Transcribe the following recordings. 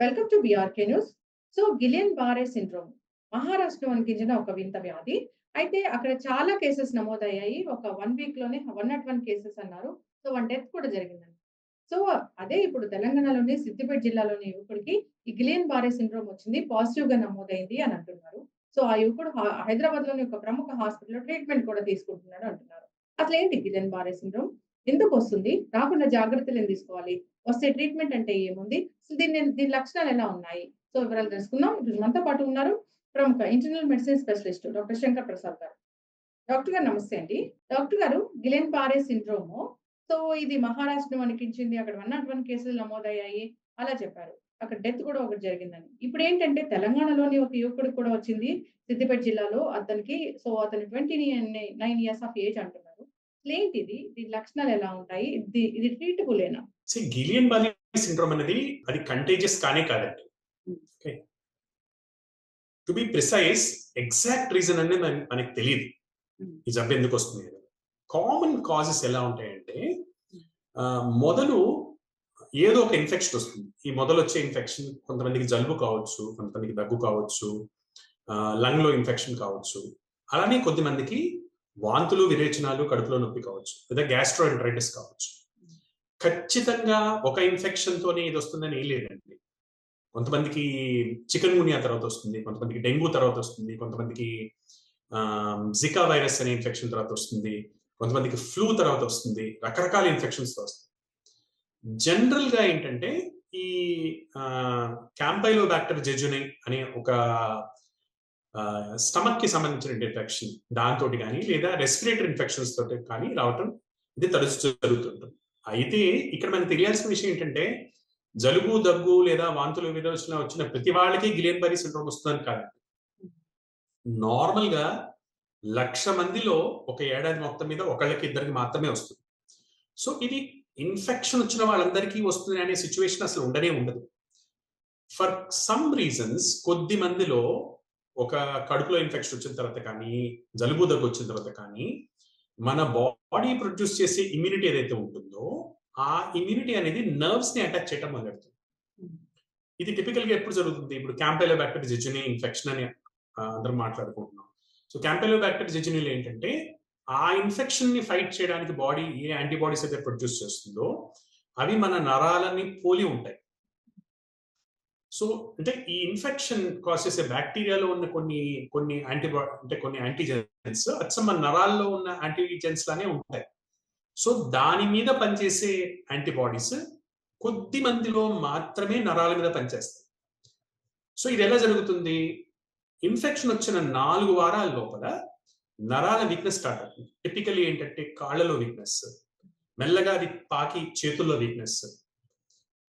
Welcome to BRK news. So Guillain Barre syndrome మహారాష్ట్రలో అనిపించిన ఒక వింత వ్యాధి. అయితే అక్కడ చాలా కేసెస్ నమోదయ్యాయి. ఒక 1 వీక్‌లోనే 101 కేసెస్ అన్నారు. సో 1 డెత్ కూడా జరిగిందండి. సో అదే ఇప్పుడు తెలంగాణలోని సిద్దిపేట జిల్లాలోని యువకుడికి ఈ గిలియన్ బారే సిండ్రోమ్ వచ్చింది. పాజిటివ్‌గా నమోదైంది అని అంటున్నారు. సో ఆ యువకుడు హైదరాబాద్‌లోని ఒక ప్రముఖ హాస్పిటల్‌లో ట్రీట్మెంట్ కూడా తీసుకుంటున్నాడు అంటున్నారు. అసలేంటి గిలియన్ బారే సిండ్రోమ్? ఎందుకొస్తుంది? రాకుండా జాగ్రత్తలు ఏం తీసుకోవాలి? వస్తే ట్రీట్మెంట్ అంటే ఏముంది? సో దీని లక్షణాలు ఎలా ఉన్నాయి? సో వివరాలు తెలుసుకుందాం. ఇప్పుడు మనతో పాటు ఉన్నారు ప్రముఖ internal medicine specialist doctor Shankar Prasad గారు. డాక్టర్ గారు నమస్తే అండి. డాక్టర్ గారు గిలెన్ బారే సిండ్రోము సో ఇది మహారాష్ట్రలో అనిపించింది. అక్కడ 101 కేసులు నమోదయ్యాయి. అలా చెప్పారు. అక్కడ డెత్ కూడా ఒకటి జరిగిందని. ఇప్పుడేంటంటే తెలంగాణలోని ఒక యువకుడికి కూడా వచ్చింది. సిద్దిపేట జిల్లాలో అతనికి సో అతను 29 ఇయర్స్ ఆఫ్ ఏజ్ అంటున్నారు. అసలేంటిది? దీని లక్షణాలు ఎలా ఉంటాయి? ఇది ట్రీటబులేనా? గిలియన్ బారే సిండ్రోమ్ అనేది అది కంటేజియస్ కానే కాదండి. Okay, to be precise exact reason అనేది మనకి తెలియదు ఈ జబ్బు ఎందుకు వస్తుంది. కామన్ కాజెస్ ఎలా ఉంటాయంటే మొదలు ఏదో ఒక ఇన్ఫెక్షన్ వస్తుంది. ఈ మొదలు వచ్చే ఇన్ఫెక్షన్ కొంతమందికి జలుబు కావచ్చు, కొంతమందికి దగ్గు కావచ్చు, లంగ్ లో ఇన్ఫెక్షన్ కావచ్చు, అలానే కొద్దిమందికి వాంతులు, విరేచనాలు, కడుపులో నొప్పి కావచ్చు, లేదా గ్యాస్ట్రోఎంటరైటిస్ కావచ్చు. ఖచ్చితంగా ఒక ఇన్ఫెక్షన్ తోనే ఇది వస్తుందని ఏం లేదండి. కొంతమందికి చికెన్ గున్యా తర్వాత వస్తుంది, కొంతమందికి డెంగ్యూ తర్వాత వస్తుంది, కొంతమందికి జికా వైరస్ అనే ఇన్ఫెక్షన్ తర్వాత వస్తుంది, కొంతమందికి ఫ్లూ తర్వాత వస్తుంది, రకరకాల ఇన్ఫెక్షన్స్ వస్తుంది. జనరల్ గా ఏంటంటే ఈ క్యాంపైలోబాక్టర్ జెజునే అనే ఒక స్టమక్ కి సంబంధించిన ఇన్ఫెక్షన్ దాంతో కానీ లేదా రెస్పిరేటరీ ఇన్ఫెక్షన్స్ తోటి కానీ రావటం ఇది తరచు జరుగుతుంటుంది. అయితే ఇక్కడ మనకు తెలియాల్సిన విషయం ఏంటంటే జలుబు, దగ్గు లేదా వాంతులు, విరోచన వచ్చిన ప్రతి వాళ్ళకి గిలియన్ బారే సిండ్రోమ్ వస్తుందని కాదు. నార్మల్ గా 1,00,000 మందిలో ఒక ఏడాది మొత్తం మీద ఒకళ్ళకి ఇద్దరికి మాత్రమే వస్తుంది. సో ఇది ఇన్ఫెక్షన్ వచ్చిన వాళ్ళందరికీ వస్తుంది అనే సిచ్యువేషన్ అసలు ఉండనే ఉండదు. ఫర్ సమ్ రీజన్స్ కొద్ది మందిలో ఒక కడుపులో ఇన్ఫెక్షన్ వచ్చిన తర్వాత కానీ, జలుబు, దగ్గు వచ్చిన తర్వాత కానీ మన బాడీ ప్రొడ్యూస్ చేసే ఇమ్యూనిటీ ఏదైతే ఉంటుందో ఆ ఇమ్యూనిటీ అనేది నర్వ్స్ ని అటాక్ చేయడం మొదలెడుతుంది. ఇది టిపికల్ గా ఎప్పుడు జరుగుతుంది? ఇప్పుడు క్యాంపైలోబాక్టర్ జెజునే ఇన్ఫెక్షన్ అని అందరం మాట్లాడుకుంటున్నాం. సో క్యాంపైలోబాక్టర్ జెజునేలో ఏంటంటే ఆ ఇన్ఫెక్షన్ ని ఫైట్ చేయడానికి బాడీ ఏ యాంటీబాడీస్ అయితే ప్రొడ్యూస్ చేస్తుందో అవి మన నరాలని పోలి ఉంటాయి. సో అంటే ఈ ఇన్ఫెక్షన్ కాజ్ చేసే బ్యాక్టీరియాలో ఉన్న కొన్ని యాంటీబాడీ అంటే కొన్ని యాంటీజెన్స్ అచ్చం మన నరాల్లో ఉన్న యాంటీజెన్స్ లానే ఉంటాయి. సో దాని మీద పనిచేసే యాంటీబాడీస్ కొద్ది మందిలో మాత్రమే నరాల మీద పనిచేస్తాయి. సో ఇది ఎలా జరుగుతుంది? ఇన్ఫెక్షన్ వచ్చిన 4 వారాల లోపల నరాల వీక్నెస్ స్టార్ట్ అవుతుంది. టిపికల్లీ ఏంటంటే కాళ్ళలో వీక్నెస్, మెల్లగా అది పాకి చేతుల్లో వీక్నెస్.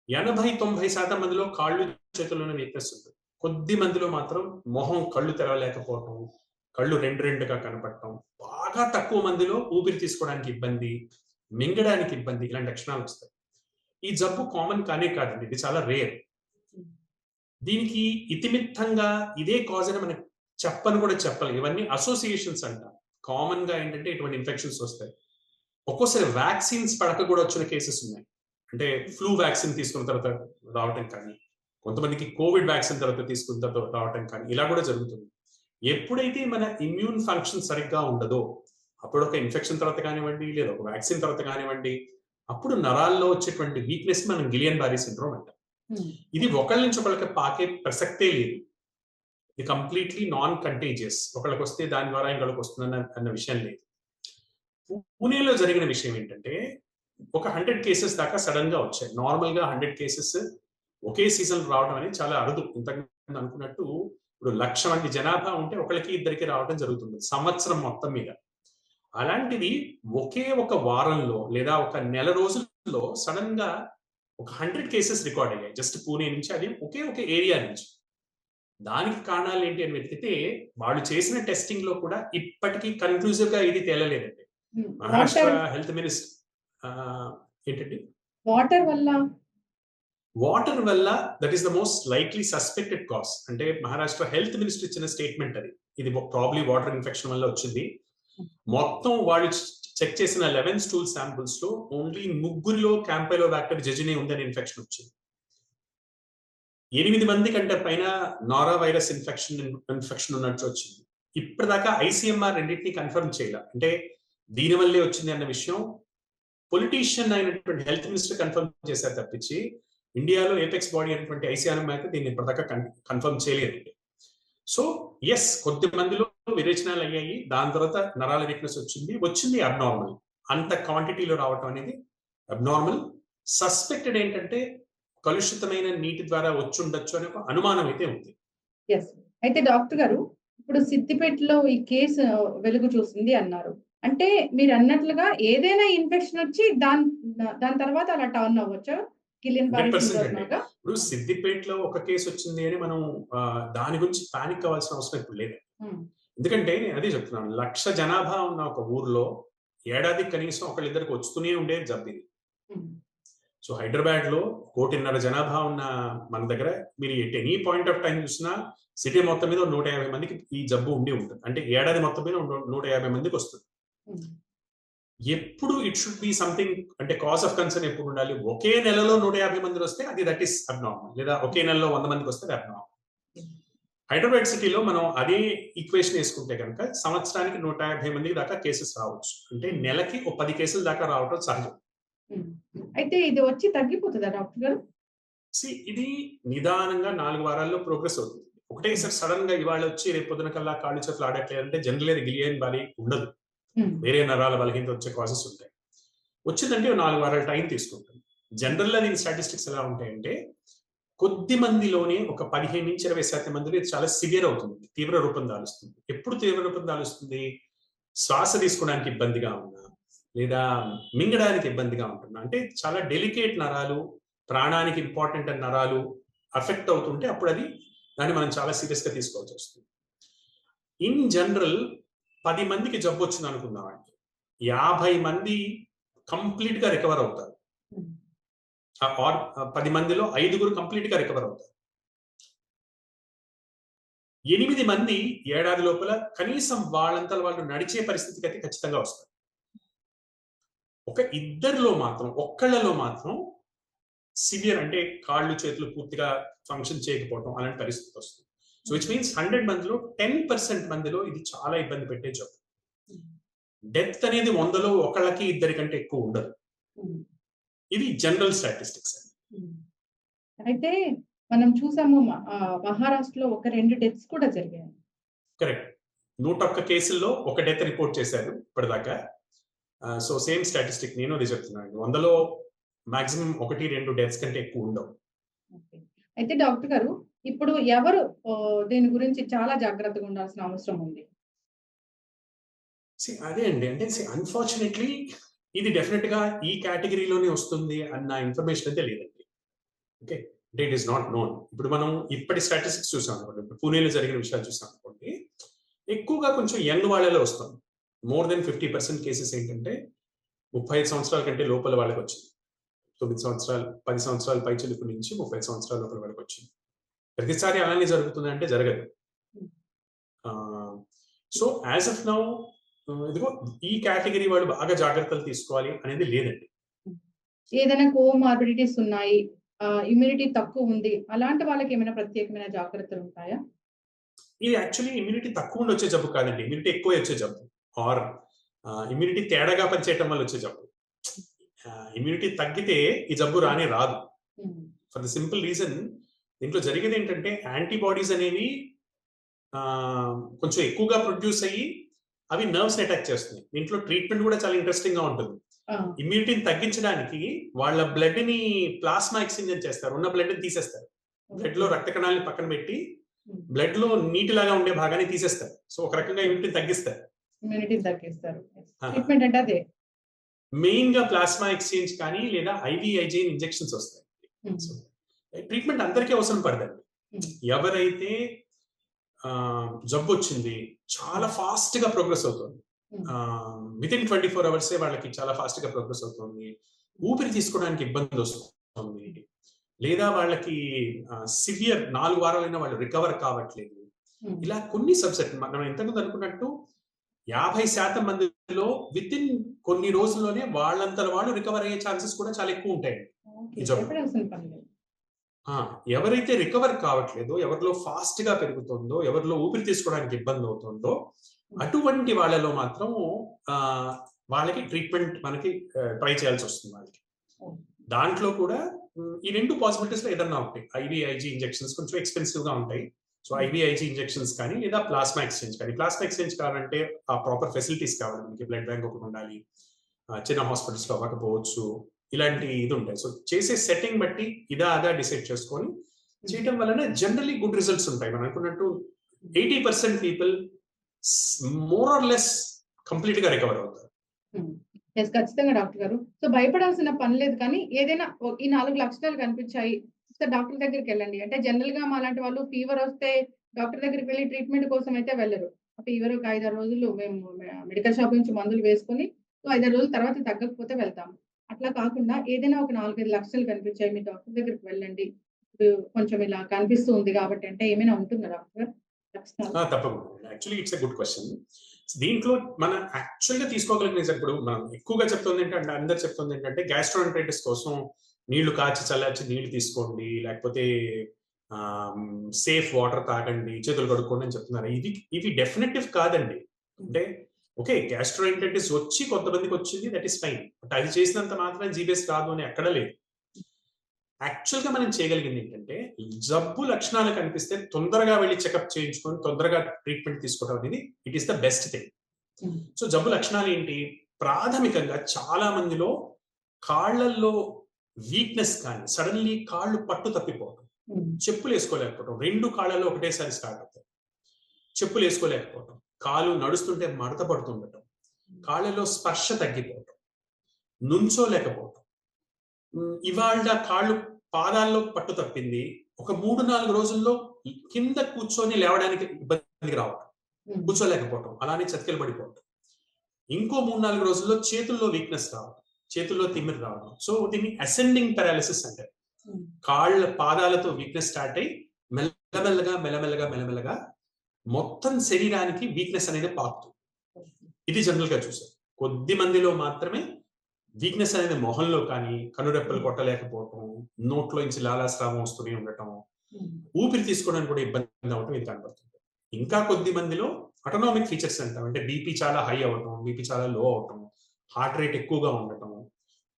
80-90% మందిలో కాళ్ళు, చేతుల్లోనే వీక్నెస్ ఉంటుంది. కొద్ది మందిలో మాత్రం మొహం, కళ్ళు తెరవలేకపోవటం, కళ్ళు రెండుగా కనపడటం, బాగా తక్కువ మందిలో ఊపిరి తీసుకోవడానికి ఇబ్బంది, మింగడానికి ఇబ్బంది, ఇలాంటి లక్షణాలు వస్తాయి. ఈ జబ్బు కామన్ కానే కాదండి, ఇది చాలా రేర్. దీనికి ఇతిమిత్తంగా ఇదే కాజ్ అని మనకు చెప్పని కూడా చెప్పాలి. ఇవన్నీ అసోసియేషన్స్ అంట. కామన్ గా ఏంటంటే ఇటువంటి ఇన్ఫెక్షన్స్ వస్తాయి. ఒక్కోసారి వ్యాక్సిన్స్ పడక కూడా వచ్చిన కేసెస్ ఉన్నాయి. అంటే ఫ్లూ వ్యాక్సిన్ తీసుకున్న తర్వాత రావటం కానీ, కొంతమందికి కోవిడ్ వ్యాక్సిన్ తర్వాత తీసుకున్న తర్వాత రావటం కానీ ఇలా కూడా జరుగుతుంది. ఎప్పుడైతే మన ఇమ్యూన్ ఫంక్షన్ సరిగ్గా ఉండదో అప్పుడు ఒక ఇన్ఫెక్షన్ తర్వాత కానివ్వండి, లేదా ఒక వ్యాక్సిన్ తర్వాత కానివ్వండి, అప్పుడు నరాల్లో వచ్చేటువంటి వీక్నెస్ మనం గిలియన్ బారే సిండ్రోమ్ అంటాం. ఇది ఒకళ్ళ నుంచి ఒకళ్ళకి పాకే ప్రసక్తే లేదు. ఇది కంప్లీట్లీ నాన్ కంటేజియస్. ఒకళ్ళకి వస్తే దాని ద్వారా ఇంకొకళ్ళకి వస్తుందన్న అన్న విషయం లేదు. పూణేలో జరిగిన విషయం ఏంటంటే ఒక 100 కేసెస్ దాకా సడన్ గా వచ్చాయి. నార్మల్ గా 100 కేసెస్ ఒకే సీజన్ రావడం అనేది చాలా అరుదు. ఇంతకుముందు అనుకున్నట్టు ఇప్పుడు 1,00,000 మంది జనాభా ఉంటే ఒకరికి ఇద్దరికి రావడం జరుగుతుంది సంవత్సరం మొత్తం మీద. అలాంటిది ఒకే ఒక వారంలో లేదా ఒక నెల రోజుల్లో సడన్ గా ఒక 100 కేసెస్ రికార్డ్ అయ్యాయి జస్ట్ పూణే నుంచి. అది ఒకే ఒక ఏరియా నుంచి. దానికి కారణాలు ఏంటి అని వెతికితే వాళ్ళు చేసిన టెస్టింగ్ లో కూడా ఇప్పటికీ కన్క్లూజివ్ గా ఇది తేలలేదండి. మహారాష్ట్ర హెల్త్ మినిస్టర్ ఏంటండి వాటర్ వల్ల that is the most likely suspected cause. అంటే మహారాష్ట్ర హెల్త్ మినిస్టర్ ఇచ్చిన స్టేట్మెంట్ అది. ఇది ప్రాబ్లీ వాటర్ ఇన్ఫెక్షన్ వల్ల వచ్చింది. మొత్తం వాళ్ళు చెక్ చేసిన 11 స్టూల్ శాంపుల్స్ లో ఓన్లీ 3లో క్యాంపైలోబాక్టర్ జెజునే ఉందని ఇన్ఫెక్షన్ వచ్చింది. 8 మంది కంటే పైన నారా వైరస్ ఇన్ఫెక్షన్ ఉన్నట్టు వచ్చింది. ఇప్పటిదాకా ఐసీఎంఆర్ రెండింటిని కన్ఫర్మ్ చేయాల. అంటే దీనివల్లే వచ్చింది అన్న విషయం పొలిటీషియన్ అయినటువంటి హెల్త్ మినిస్టర్ కన్ఫర్మ్ చేశారు తప్పించి ఇండియాలో ఏపెక్స్ బాడీ అయినటువంటి ఐసీఎంఆర్ అయితే దీన్ని ఇప్పటిదాకా కన్ఫర్మ్ చేయలేదు. సో ఎస్, కొద్ది మందిలో విరేచనాలు అయ్యాయి, దాని తర్వాత నరాల వీక్నెస్ వచ్చింది అబ్నార్మల్. అంత క్వాంటిటీలో రావటం అనేది అబ్నార్మల్. సస్పెక్టెడ్ ఏంటంటే కలుషితమైన నీటి ద్వారా వచ్చి ఉండొచ్చు అనే ఒక అనుమానం అయితే ఉంది. అయితే డాక్టర్ గారు, ఇప్పుడు సిద్దిపేటలో ఈ కేసు వెలుగు చూసింది అన్నారు. అంటే మీరు అన్నట్లుగా ఏదైనా ఇన్ఫెక్షన్ వచ్చి దాని తర్వాత అలా టర్న్ అవ్వచ్చా? ఇప్పుడు సిద్దిపేటలో ఒక కేసు వచ్చింది అని మనం దాని గురించి పానిక్ అవ్వాల్సిన అవసరం ఇప్పుడు లేదు. ఎందుకంటే నేను అదే చెప్తున్నాను, 1,00,000 జనాభా ఉన్న ఒక ఊర్లో ఏడాది కనీసం ఒకళ్ళిద్దరికి వస్తూనే ఉండేది జబ్బు ఇది. సో హైదరాబాద్ లో 1,50,00,000 జనాభా ఉన్న మన దగ్గర మీరు at any point of time చూసినా సిటీ మొత్తం మీద 150 మందికి ఈ జబ్బు ఉండి ఉంటుంది. అంటే ఏడాది మొత్తం మీద 150 మందికి వస్తుంది. ఎప్పుడు ఇట్ షుడ్ బి సంథింగ్, అంటే కాజ్ ఆఫ్ కన్సర్న్ ఎప్పుడు ఉండాలి? ఒకే నెలలో 150 మంది వస్తే అది దట్ ఈస్ అబ్నార్మల్, లేదా ఒకే నెలలో 100 మందికి వస్తే అబ్నార్మల్. హైదరాబాద్ సిటీలో మనం అదే ఈక్వేషన్ వేసుకుంటే కనుక సంవత్సరానికి 150 మందికి దాకా కేసెస్ రావచ్చు. అంటే నెలకి 10 కేసుల దాకా రావడం సహజం. అయితే ఇది వచ్చి తగ్గిపోతుందా డాక్టర్ గారు? ఇది నిదానంగా 4 వారాల్లో ప్రోగ్రెస్ అవుతుంది. ఒకటేసారి సడన్ గా ఇవాళ వచ్చి రేపు పొద్దున కల్లా కాళ్ళు చేతులు ఆడట్లేదంటే జనరల్ గిలియన్ బాలి ఉండదు, వేరే నరాల బలహీనత వచ్చే కాసెస్ ఉంటాయి. వచ్చిందంటే 4 వారాల టైం తీసుకుంటుంది. జనరల్ గా దీని స్టాటిస్టిక్స్ ఎలా ఉంటాయంటే కొద్ది మందిలోనే ఒక 15-20% మందిలో ఇది చాలా సివియర్ అవుతుంది, తీవ్ర రూపం దాలుస్తుంది. ఎప్పుడు తీవ్ర రూపం దాలుస్తుంది? శ్వాస తీసుకోవడానికి ఇబ్బందిగా ఉన్నా, లేదా మింగడానికి ఇబ్బందిగా ఉంటున్నా, అంటే చాలా డెలికేట్ నరాలు, ప్రాణానికి ఇంపార్టెంట్ నరాలు అఫెక్ట్ అవుతుంటే అప్పుడు దాన్ని మనం చాలా సీరియస్ గా తీసుకోవాల్సి వస్తుంది. ఇన్ జనరల్ 10 మందికి జబ్బు వచ్చింది అనుకుందామండి, 50 మంది కంప్లీట్ గా రికవర్ అవుతారు. 10 మందిలో 5 కంప్లీట్ గా రికవర్ అవుతారు. 8 మంది ఏడాది లోపల కనీసం వాళ్ళంతా వాళ్ళు నడిచే పరిస్థితికి అయితే ఖచ్చితంగా వస్తారు. ఒక ఇద్దరిలో మాత్రం, ఒక్కళ్ళలో మాత్రం సివియర్, అంటే కాళ్ళు చేతులు పూర్తిగా ఫంక్షన్ చేయకపోవడం అలాంటి పరిస్థితి వస్తుంది. సో విచ్ మీన్స్ 100 మందిలో 10% మందిలో ఇది చాలా ఇబ్బంది పెట్టే జబ్బు. డెత్ అనేది 100లో ఒకళ్ళకి ఇద్దరి కంటే ఎక్కువ ఉండదు. ఇది జనరల్ స్టాటిస్టిక్స్. అయితే మనం చూసాము మహారాష్ట్రలో 1-2 డెత్స్ కూడా జరిగాయి. కరెక్ట్. 101 కేసుల్లో ఒక డెత్ రిపోర్ట్ చేశారు ఇప్పటిదాకా. సో సేమ్ స్టాటిస్టిక్ నేను అది చెప్తున్నాను, 100లో మాక్సిమం 1-2 డెత్స్ కంటే ఎక్కువ ఉండవు. అయితే డాక్టర్ గారు, ఇప్పుడు ఎవరు దీని గురించి చాలా జాగ్రత్తగా ఉండాల్సిన అవసరం ఉంది? అదే అండి, అంటే అన్ఫార్చునేట్లీ ఇది డెఫినెట్ గా ఈ కేటగిరీలోనే వస్తుంది అన్న ఇన్ఫర్మేషన్ అయితే లేదండి. ఓకే, అంటే ఇట్ ఈస్ నాట్ నోన్. ఇప్పుడు మనం ఇప్పటి స్టాటిస్టిక్స్ చూసాం అనుకోండి, ఇప్పుడు పూణేలో జరిగిన విషయాలు చూసాం అనుకోండి, ఎక్కువగా కొంచెం యంగ్ వాళ్ళలో వస్తుంది. మోర్ దెన్ 50% కేసెస్ ఏంటంటే 35 సంవత్సరాల కంటే లోపల వాళ్ళకి వచ్చింది. 9 సంవత్సరాలు 10 సంవత్సరాల పై చిలుపు నుంచి 30 సంవత్సరాల లోపల వాళ్ళకి వచ్చింది. ప్రతిసారి అలానే జరుగుతుంది అంటే జరగదు. సో యాజ్ ఆఫ్ నౌ ఇదిగో ఈ కేటగిరీ వాళ్ళు బాగా జాగ్రత్తలు తీసుకోవాలి అనేది లేదండి. ఏదైనా కోమార్బిడిటీస్ ఉన్నాయి, ఇమ్యూనిటీ తక్కువ ఉంది, అలాంటి వాళ్ళకి ఏమైనా ప్రత్యేకమైన జాగ్రత్తలు ఉంటాయా? ఇది యాక్చువల్లీ ఇమ్యూనిటీ తక్కువ ఉండి వచ్చే జబ్బు కాదండి, ఇమ్యూనిటీ ఎక్కువ వచ్చే జబ్బు, ఆర్ ఇమ్యూనిటీ తేడాగా పనిచేయటం వల్ల వచ్చే జబ్బు. ఇమ్యూనిటీ తగ్గితే ఈ జబ్బు రాదు. ఫర్ ద సింపుల్ రీజన్, దీంట్లో జరిగేది ఏంటంటే యాంటీబాడీస్ అనేవి కొంచెం ఎక్కువగా ప్రొడ్యూస్ అయ్యి అవి నర్వ్స్ అటాక్ చేస్తున్నాయి. దీంట్లో ట్రీట్మెంట్ కూడా చాలా ఇంట్రెస్టింగ్ గా ఉంటుంది. ఇమ్యూనిటీని తగ్గించడానికి వాళ్ళ బ్లడ్ ని ప్లాస్మా ఎక్స్చేంజ్ చేస్తారు, ఉన్న బ్లడ్ ని తీసేస్తారు. బ్లడ్ లో రక్త కణాలని పక్కన పెట్టి బ్లడ్ లో నీటిలాగా ఉండే భాగాన్ని తీసేస్తారు. సో ఒక రకంగా ఇమ్యూనిటీని తగ్గిస్తారు. మెయిన్ గా ప్లాస్మా ఎక్స్చేంజ్ కానీ లేదా ఐవిఐజైన్ ఇంజెక్షన్స్ వస్తాయి. ట్రీట్మెంట్ అందరికీ అవసరం పడదండి. ఎవరైతే జబ్బు వచ్చింది చాలా ఫాస్ట్ గా ప్రోగ్రెస్ అవుతుంది, వితిన్ 24 hours వాళ్ళకి చాలా ఫాస్ట్ గా ప్రోగ్రెస్ అవుతుంది, ఊపిరి తీసుకోవడానికి ఇబ్బంది వస్తుంది, లేదా వాళ్ళకి సివియర్ 4 వారాలైనా వాళ్ళు రికవర్ కావట్లేదు, ఇలా కొన్ని సబ్సెట్ మనం ఇంతకుముందు అనుకున్నట్టు 50% మందిలో వితిన్ కొన్ని రోజుల్లోనే వాళ్ళంతా వాళ్ళు రికవర్ అయ్యే ఛాన్సెస్ కూడా చాలా ఎక్కువ ఉంటాయి. ఎవరైతే రికవర్ కావట్లేదో, ఎవరిలో ఫాస్ట్ గా పెరుగుతుందో, ఎవరిలో ఊపిరి తీసుకోవడానికి ఇబ్బంది అవుతుందో అటువంటి వాళ్ళలో మాత్రం వాళ్ళకి ట్రీట్మెంట్ మనకి ట్రై చేయాల్సి వస్తుంది వాళ్ళకి. దాంట్లో కూడా ఈ 2 పాసిబిలిటీస్ లో ఏదన్నా ఉంటాయి. ఐవీఐజీ ఇంజెక్షన్స్ కొంచెం ఎక్స్పెన్సివ్ గా ఉంటాయి. సో ఐవీఐజీ ఇంజెక్షన్స్ కానీ లేదా ప్లాస్మా ఎక్స్చేంజ్ కానీ. ప్లాస్మా ఎక్స్చేంజ్ కావాలంటే ఆ ప్రాపర్ ఫెసిలిటీస్ కావాలి మనకి. బ్లడ్ బ్యాంక్ ఒకటి ఉండాలి, చిన్న హాస్పిటల్స్ లో అవ్వకపోవచ్చు, ఇలాంటి ఇది ఉంటాయి. సో చేసే సెట్టింగ్ బట్టి అదా డిసైడ్ చేసుకొని చేయడం వలన జనరలీ గుడ్ రిజల్ట్స్ ఉంటాయి. మనం అనుకున్నట్టు 80% people more or less complete గా రికవర్ అవుతారు. ఖచ్చితంగా డాక్టర్ గారు. సో భయపడాల్సిన పని లేదు, కానీ ఏదైనా ఈ 4 లక్షణాలు కనిపించాయి, డాక్టర్ దగ్గరికి వెళ్ళండి అంటే. జనరల్ గా మాలాంటి వాళ్ళు ఫీవర్ వస్తే డాక్టర్ దగ్గరికి వెళ్ళి ట్రీట్మెంట్ కోసం అయితే వెళ్ళరు. ఫీవర్ ఒక 5-6 రోజులు మేము మెడికల్ షాప్ నుంచి మందులు వేసుకొని 5-6 రోజుల తర్వాత తగ్గకపోతే వెళ్తాము. అట్లా కాకుండా ఏదైనా ఒక 4-5 లక్షలు కనిపించాయి, మీ డాక్టర్ దగ్గరికి వెళ్ళండి, ఇప్పుడు కొంచెం ఇలా కనిపిస్తూ ఉంది కాబట్టి అంటే ఏమైనా ఉంటుందా డాక్టర్ లక్షణాలు? తప్పకుండా. Actually it's a good question. దీంట్లో మనం యాక్చువల్ గా తీసుకోగలిగిన ఇప్పుడు మనం ఎక్కువగా చెప్తుంది ఏంటంటే, అందరు చెప్తుంది ఏంటంటే గ్యాస్ట్రోఎంటరైటిస్ కోసం నీళ్లు కాచి చల్లార్చి నీళ్లు తీసుకోండి, లేకపోతే సేఫ్ వాటర్ తాగండి, చేతులు కడుక్కోండి అని చెప్తున్నారు. ఇవి డెఫినెటివ్ కాదండి. అంటే ఓకే, గ్యాస్ట్రోఎంటరైటిస్ వచ్చి కొంతమందికి వచ్చింది, దట్ ఈస్ ఫైన్. బట్ అది చేసినంత మాత్రం జీబీఎస్ రాదు అని ఎక్కడ లేదు. యాక్చువల్ గా మనం చేయగలిగింది ఏంటంటే, జబ్బు లక్షణాలు కనిపిస్తే తొందరగా వెళ్ళి చెకప్ చేయించుకొని తొందరగా ట్రీట్మెంట్ తీసుకోవడం అనేది it is the best thing. So జబ్బు లక్షణాలు ఏంటి? ప్రాథమికంగా చాలా మందిలో కాళ్లలో వీక్నెస్ కానీ, సడన్లీ కాళ్ళు పట్టు తప్పిపోవడం, చెప్పులు వేసుకోలేకపోవడం, 2 కాళ్ళలో ఒకటేసారి స్టార్ట్ అవుతాయి. చెప్పులు వేసుకోలేకపోవడం, కాలు నడుస్తుంటే మడత పడుతుండటం, కాళ్ళలో స్పర్శ తగ్గిపోవడం, నుంచోలేకపోవడం, ఇవాళ కాళ్ళు పాదాల్లో పట్టు తప్పింది, ఒక 3-4 రోజుల్లో కింద కూర్చొని లేవడానికి ఇబ్బందికి రావడం, కూర్చోలేకపోవడం, అలానే చతికిలు పడిపోవడం. ఇంకో 3-4 రోజుల్లో చేతుల్లో వీక్నెస్ రావడం, చేతుల్లో తిమ్మిరి రావడం. సో దీన్ని అసెండింగ్ పారాలిసిస్ అంటారు. కాళ్ళ పాదాలతో వీక్నెస్ స్టార్ట్ అయ్యి మెల్లమెల్లగా మొత్తం శరీరానికి వీక్నెస్ అనేది పాకుతుంది. ఇది జనరల్ గా చూసారు. కొద్ది మందిలో మాత్రమే వీక్నెస్ అనేది మొహంలో కానీ, కనురెప్పలు కొట్టలేకపోవటం, నోట్లో నుంచి లాలాస్రావం వస్తూనే ఉండటం, ఊపిరి తీసుకోవడానికి కూడా ఇబ్బంది అవటం ఇది కనబడుతుంది. ఇంకా కొద్ది మందిలో అటోనామిక్ ఫీచర్స్ అంటాం, అంటే బీపీ చాలా హై అవటం, బీపీ చాలా లో అవటం, హార్ట్ రేట్ ఎక్కువగా ఉండటం,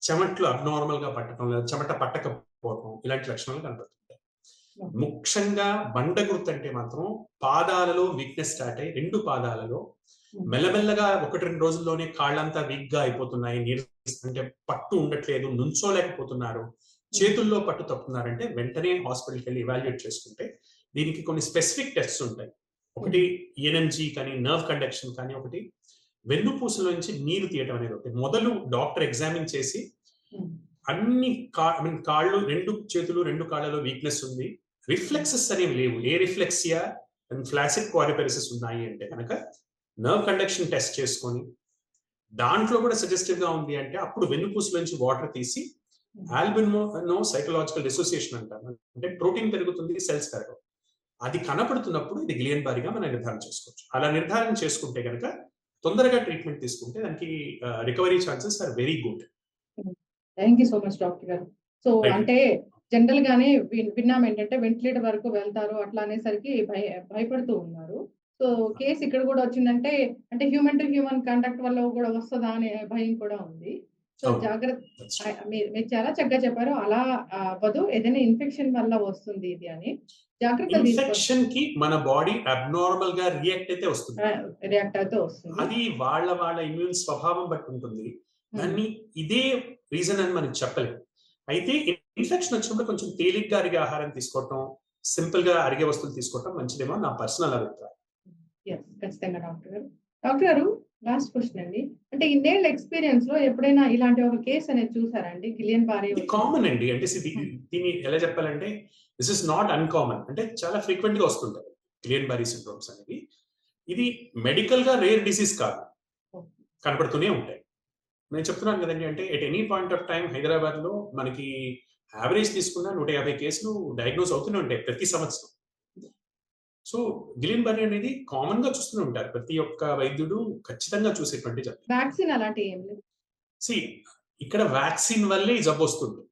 చెమట్లు అబ్నార్మల్ గా పట్టడం, లేదా చెమట పట్టకపోవటం, ఇలాంటి లక్షణాలు కనబడుతుంటాయి. ముఖ్యంగా బండ గుర్తు అంటే మాత్రం పాదాలలో వీక్నెస్ స్టార్ట్ అయ్యి 2 పాదాలలో మెల్లమెల్లగా 1-2 రోజుల్లోనే కాళ్ళంతా వీక్ గా అయిపోతున్నాయి, అంటే పట్టు ఉండట్లేదు, నుంచోలేకపోతున్నారు, చేతుల్లో పట్టు తప్పుతున్నారంటే వెంటనే హాస్పిటల్కి వెళ్ళి ఇవాల్యుయేట్ చేసుకుంటే దీనికి కొన్ని స్పెసిఫిక్ టెస్ట్స్ ఉంటాయి. ఒకటి ఈఎన్ఎంజీ కానీ, నర్వ్ కండక్షన్ కానీ, ఒకటి వెన్నుపూసల నుంచి నీరు తీయటం అనేది ఒకటి. మొదలు డాక్టర్ ఎగ్జామిన్ చేసి అన్ని కాళ్ళు, 2 చేతులు 2 కాళ్ళలో వీక్నెస్ ఉంది, రిఫ్లెక్సెస్ అనేవి లేవు, ఏ రిఫ్లెక్సియా అండ్ ఫ్లాసిడ్ క్వాడ్రిపెరిసిస్ ఉన్నాయి అంటే కనుక నర్వ్ కండక్షన్ టెస్ట్ చేసుకొని దాంట్లో కూడా సజెస్టివ్ గా ఉంది అంటే అప్పుడు వెన్నుపూసల నుంచి వాటర్ తీసి ఆల్బినో సైకలాజికల్ డిసోసియేషన్ అంటారు, అంటే ప్రోటీన్ పెరుగుతుంది, సెల్స్ పెరగవు, అది కనపడుతున్నప్పుడు ఇది గిలియన్ బారీగా మనం నిర్ధారణ చేసుకోవచ్చు. అలా నిర్ధారణ చేసుకుంటే కనుక తొందరగా ట్రీట్మెంట్ తీసుకుంటే దానికి recovery chances are very good. Thank you so much doctor గారు. సో అంటే జనరల్ గానే విన్నాం ఏంటంటే వెంటిలేటర్ వరకు వెళ్తారు, అట్లా అనేసరికి భయపడుతూ ఉన్నారు. సో కేసు ఇక్కడ కూడా వచ్చిందంటే అంటే హ్యూమన్ టు హ్యూమన్ కాంటాక్ట్ వల్ల కూడా వస్తుందా అనే భయం కూడా ఉంది. సో జాగ్రత్త, మీరు చాలా చక్కగా చెప్పారు. అలా అవ్వదు, ఏదైనా ఇన్ఫెక్షన్ వల్ల వస్తుంది ఇది అని జాగ్రత్తలు ఇన్ఫెక్షన్ కి మన బాడీ అబ్నార్మల్ గా రియాక్ట్ అయితే వస్తుంది, అది వాళ్ళ ఇమ్యూన్ స్వభావం బట్టి ఉంటుంది. దాన్ని ఇదే రీజన్ అని మనం చెప్పలేము. అయితే ఇన్ఫెక్షన్ వచ్చినప్పుడు కొంచెం తేలిగ్గా అరిగే ఆహారం తీసుకోవటం, సింపుల్ గా అరిగే వస్తువులు తీసుకోవటం మంచిదేమో నా పర్సనల్ అభిప్రాయం. ఖచ్చితంగా డాక్టర్ గారు. డాక్టర్ గారు, లాస్ట్ క్వశ్చన్ అండి, అంటే ఇన్నేళ్ళ ఎక్స్పీరియన్స్ లో ఎప్పుడైనా ఇలాంటి ఒక కేసు అనేది చూసారా అండి? గిలియన్ బారీ కామన్ అండి, అంటే దీన్ని ఎలా చెప్పాలంటే దిస్ ఇస్ నాట్ అన్కామన్, అంటే చాలా ఫ్రీక్వెంట్ గా వస్తుంటాయి గిలియన్ బారీ సిండ్రోమ్స్ అనేవి. ఇది మెడికల్ గా రేర్ డిసీజ్ కాదు, కనపడుతూనే ఉంటాయి. నేను చెప్తున్నాను కదండి, అంటే at any point of time Hyderabad లో మనకి యావరేజ్ తీసుకున్న 150 కేసులు డయాగ్నోస్ అవుతూనే ఉంటాయి ప్రతి సంవత్సరం. సో గిలియన్ బారీ అనేది కామన్ గా చూస్తూనే ఉంటారు, ప్రతి ఒక్క వైద్యుడు ఖచ్చితంగా చూసేటువంటి జబ్బు. వ్యాక్సిన్ అలాంటి ఏం లేదు. ఇక్కడ వ్యాక్సిన్ వల్లే ఈ జబ్బు వస్తుంది.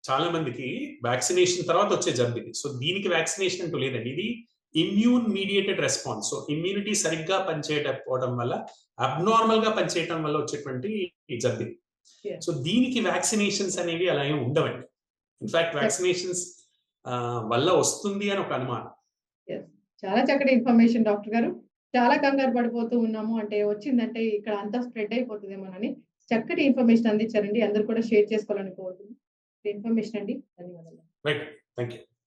చాలా మందికి వ్యాక్సినేషన్ తర్వాత వచ్చే జబ్బు ఇది. సో దీనికి వ్యాక్సినేషన్ అంటూ లేదండి. ఇది immune mediated response. So immunity సరిగ్గా పనిచేయకపోవడం వల్ల, అబ్నార్మల్ గా పనిచేయడం వల్ల వచ్చేటువంటి ఈ జబ్బు ఇది. Yes. సో దీనికి వ్యాక్సినేషన్స్ అనేవి అలా ఏమి ఉండవండి. ఇన్ఫాక్ట్ వ్యాక్సినేషన్స్ వల్ల వస్తుంది అని ఒక అనుమానం. Yes. చాలా చక్కటి ఇన్ఫర్మేషన్ డాక్టర్ గారు. చాలా కంగారు పడిపోతూ ఉన్నాము. అంటే వచ్చిందంటే ఇక్కడ అంతా స్ప్రెడ్ అయిపోతదేమోనని చక్కటి ఇన్ఫర్మేషన్ అందించారండి. అందరూ కూడా షేర్ చేసుకోవాలని కోరుతున్నాను. ఇన్ఫర్మేషన్ అండి. ధన్యవాదాలు. రైట్. Thank you.